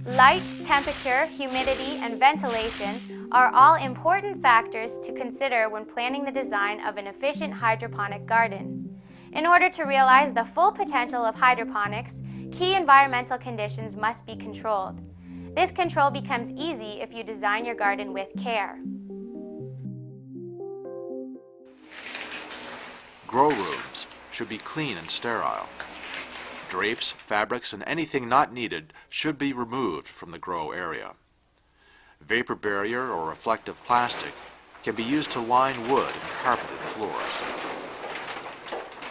Light, temperature, humidity, and ventilation are all important factors to consider when planning the design of an efficient hydroponic garden. In order to realize the full potential of hydroponics, key environmental conditions must be controlled. This control becomes easy if you design your garden with care. Grow rooms should be clean and sterile. Drapes, fabrics, and anything not needed should be removed from the grow area. Vapor barrier or reflective plastic can be used to line wood and carpeted floors.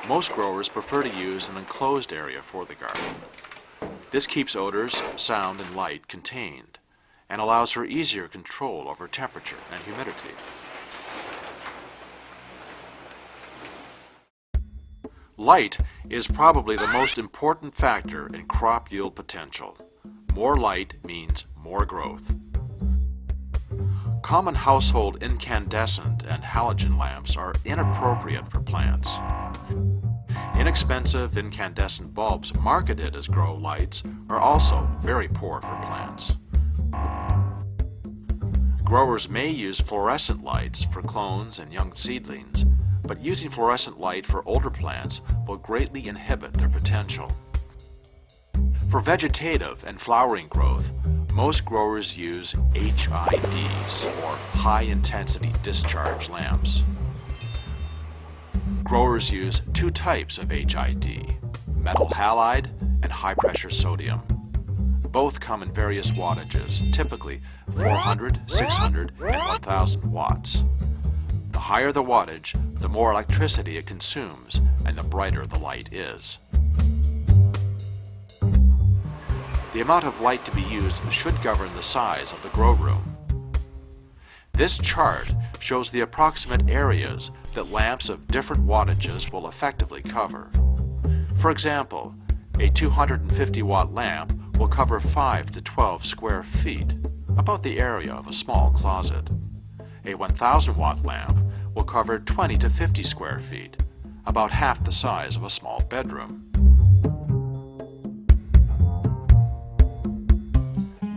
Most growers prefer to use an enclosed area for the garden. This keeps odors, sound, and light contained and allows for easier control over temperature and humidity. Light is probably the most important factor in crop yield potential. More light means more growth. Common household incandescent and halogen lamps are inappropriate for plants. Inexpensive incandescent bulbs marketed as grow lights are also very poor for plants. Growers may use fluorescent lights for clones and young seedlings, but using fluorescent light for older plants will greatly inhibit their potential. For vegetative and flowering growth, most growers use HIDs, or high-intensity discharge lamps. Growers use two types of HID, metal halide and high-pressure sodium. Both come in various wattages, typically 400, 600, and 1000 watts. The higher the wattage, the more electricity it consumes, and the brighter the light is. The amount of light to be used should govern the size of the grow room. This chart shows the approximate areas that lamps of different wattages will effectively cover. For example, a 250 watt lamp will cover 5 to 12 square feet, about the area of a small closet. A 1000 watt lamp will cover 20 to 50 square feet, about half the size of a small bedroom.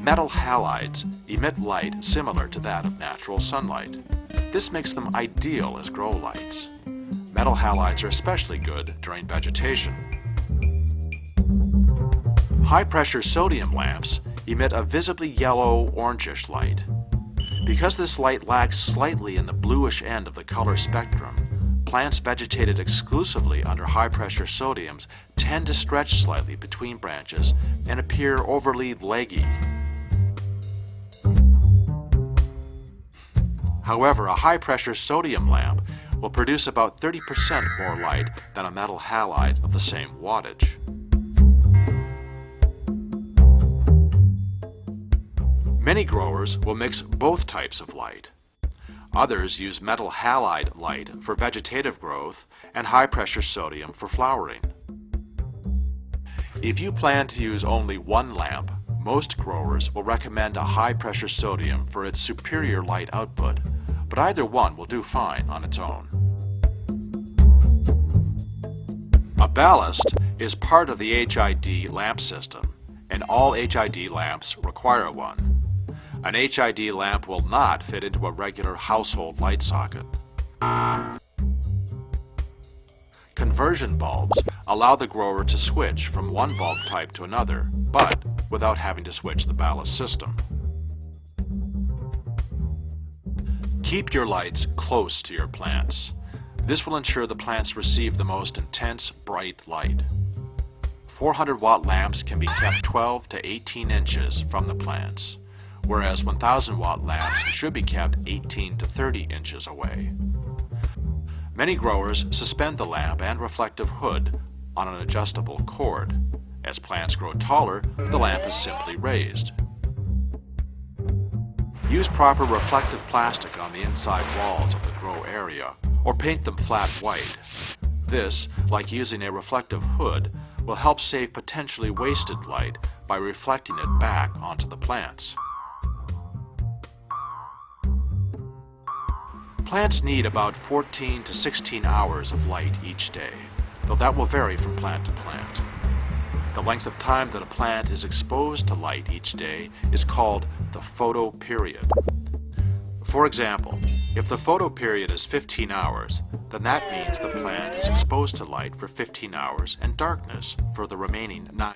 Metal halides emit light similar to that of natural sunlight. This makes them ideal as grow lights. Metal halides are especially good during vegetation. High-pressure sodium lamps emit a visibly yellow-orangish light. Because this light lags slightly in the bluish end of the color spectrum, plants vegetated exclusively under high-pressure sodiums tend to stretch slightly between branches and appear overly leggy. However, a high-pressure sodium lamp will produce about 30% more light than a metal halide of the same wattage. Many growers will mix both types of light. Others use metal halide light for vegetative growth and high-pressure sodium for flowering. If you plan to use only one lamp, most growers will recommend a high-pressure sodium for its superior light output, but either one will do fine on its own. A ballast is part of the HID lamp system, and all HID lamps require one. An HID lamp will not fit into a regular household light socket. Conversion bulbs allow the grower to switch from one bulb type to another, but without having to switch the ballast system. Keep your lights close to your plants. This will ensure the plants receive the most intense, bright light. 400-watt lamps can be kept 12 to 18 inches from the plants, whereas 1000-watt lamps should be kept 18 to 30 inches away. Many growers suspend the lamp and reflective hood on an adjustable cord. As plants grow taller, the lamp is simply raised. Use proper reflective plastic on the inside walls of the grow area, or paint them flat white. This, like using a reflective hood, will help save potentially wasted light by reflecting it back onto the plants. Plants need about 14 to 16 hours of light each day, though that will vary from plant to plant. The length of time that a plant is exposed to light each day is called the photoperiod. For example, if the photoperiod is 15 hours, then that means the plant is exposed to light for 15 hours and darkness for the remaining 9.